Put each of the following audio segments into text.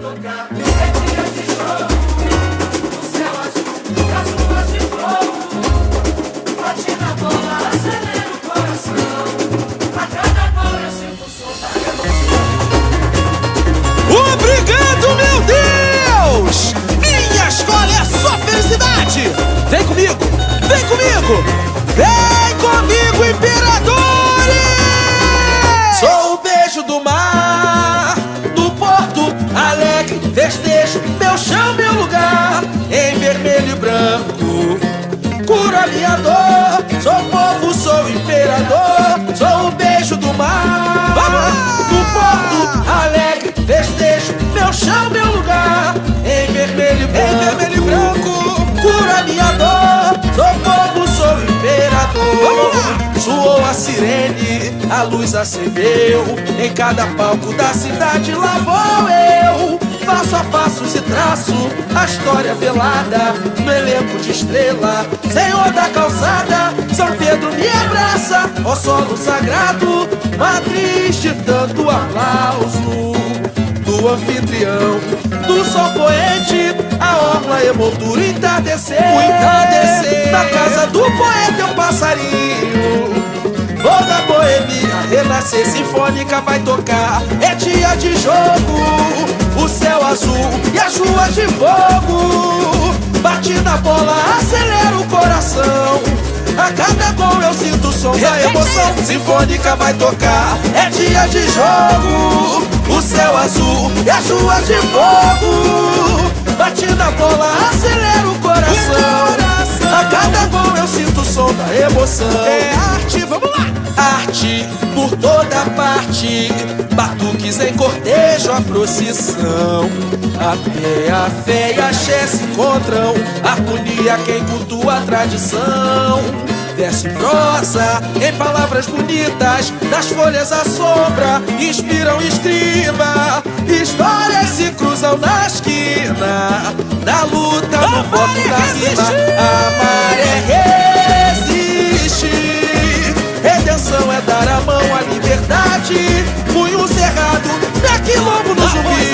tocar. É dia de jogo, o céu azul, as ruas de fogo. Bate na bola, acelera o coração. A cada gol eu sinto o som da emoção. Obrigado, meu Deus! Minha escola é só felicidade! Vem comigo, vem comigo! Vem comigo, imperadores! Sou o beijo do mar, do Porto Alegre, festejo meu chão, meu lugar, em vermelho e branco, cura minha dor. Sou povo, sou imperador, sou o beijo do mar, do Porto Alegre, festejo meu chão, meu lugar, em vermelho e branco, cura minha dor. Sou povo, sou imperador. Soou a sirene, a luz acendeu, em cada palco da cidade lá vou eu. Passo a passos e traço a história velada, no elenco de estrela, Senhor da calçada. São Pedro me abraça, ó solo sagrado, matriz de tanto aplauso do anfitrião, do sol poente, a orla emoldura o entardecer. Na casa do poeta é um passarinho, vou da boemia renascer, sinfônica vai tocar. É dia de jogo, o céu azul e as ruas de fogo. Bate na bola, acelera o coração, a cada gol eu sinto o som da emoção. Sinfônica vai tocar, é dia de jogo, o céu azul e as ruas de fogo. Bate na bola, acelera o coração, a cada gol eu sinto o som da emoção. É arte, vamos lá! Arte por toda parte, batuques em cortejo, a procissão. A fé e a axé se encontram, harmonia quem cultua a tradição. Verso e prosa, em palavras bonitas, das folhas à sombra, inspiram escriba. Histórias se cruzam na esquina, na luta, no voto da rima. A maré resiste, redenção é dar a mão à liberdade. Punho cerrado, é quilombo no zumbi,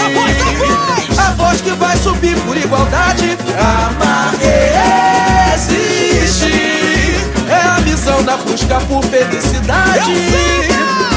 a voz que vai subir por igualdade. A maré resiste, é a missão da busca por felicidade.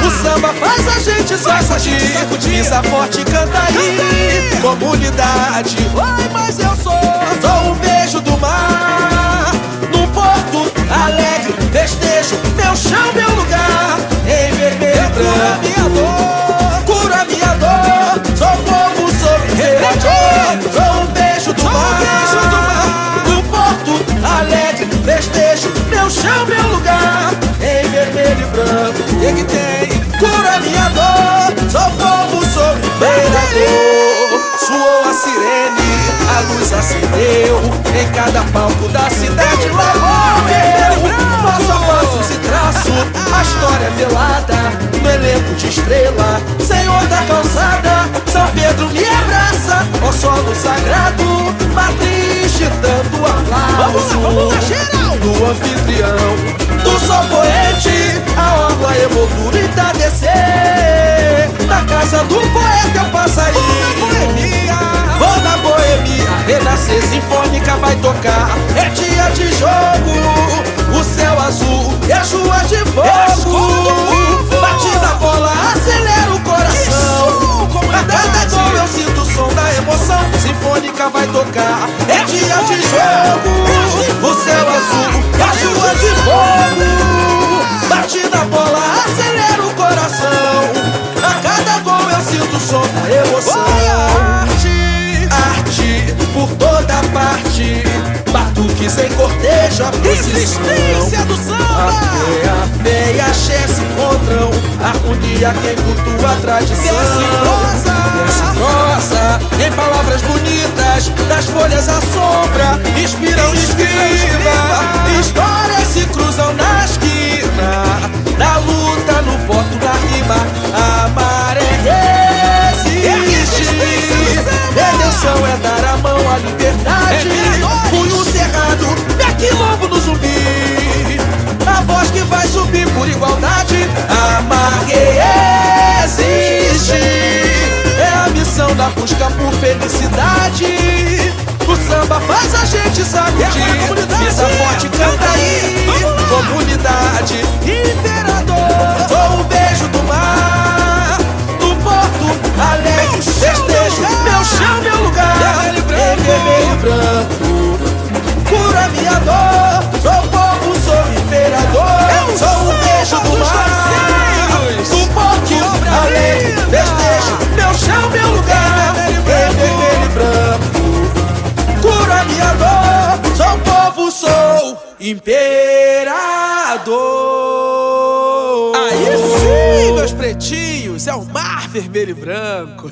O samba faz a gente sacudir, pisa forte e canta aí. Comunidade, ai, mas eu sou o beijo do mar, no Porto Alegre, festejo meu chão, meu lugar, em vermelho e branco, cura minha dor. Sou povo, sou imperador, sou o beijo do mar, no Porto Alegre, festejo meu chão, meu lugar, em vermelho e branco. E que tem, cura minha dor. Sou povo, sou imperador. Soou a sirene, a luz acendeu, em cada palco da cidade lá vou eu. Passo a passo e traço a história velada, no elenco de estrela, Senhor da calçada. São Pedro me abraça, ó solo sagrado, matriz de tanto aplauso do anfitrião, do sol poente, a orla emoldura o entardecer. Na casa do poeta é um passarinho, vou na boemia renascer, sinfônica vai tocar. É dia de jogo, o céu azul e as ruas de fogo. Bate na bola, acelera o coração, a cada gol eu sinto o som da emoção. Sinfônica vai tocar, é dia de jogo, o céu azul e as ruas de fogo. Bate na bola, acelera o coração, a cada gol eu sinto o som da emoção. Arte por toda parte, batuques em cortejo, a procissão do samba. A fé e a axé se encontram, harmonia quem cultua a tradição. Verso e prosa, em palavras bonitas, das folhas à sombra, inspiram escriba. Histórias se cruzam na esquina, na luta, no voto da rima. A maré resiste, redenção é dar a mão à liberdade. Punho cerrado, é quilombo no zumbi, a voz que vai subir por igualdade. A maré resiste, é a missão estão na busca por felicidade. O samba faz a gente sacudir. Missa forte, canta aí, comunidade. Imperador, sou o beijo do mar, do Porto Alegre, festejo, meu chão, meu lugar. Em vermelho e branco, cura minha dor. Sou povo, sou imperador. Sou o beijo do mar, do Porto Alegre, festejo, meu chão, meu lugar. Em vermelho e branco, cura minha dor. Sou povo, sou imperador. Aí sim, meus pretinhos, é o mar vermelho e branco.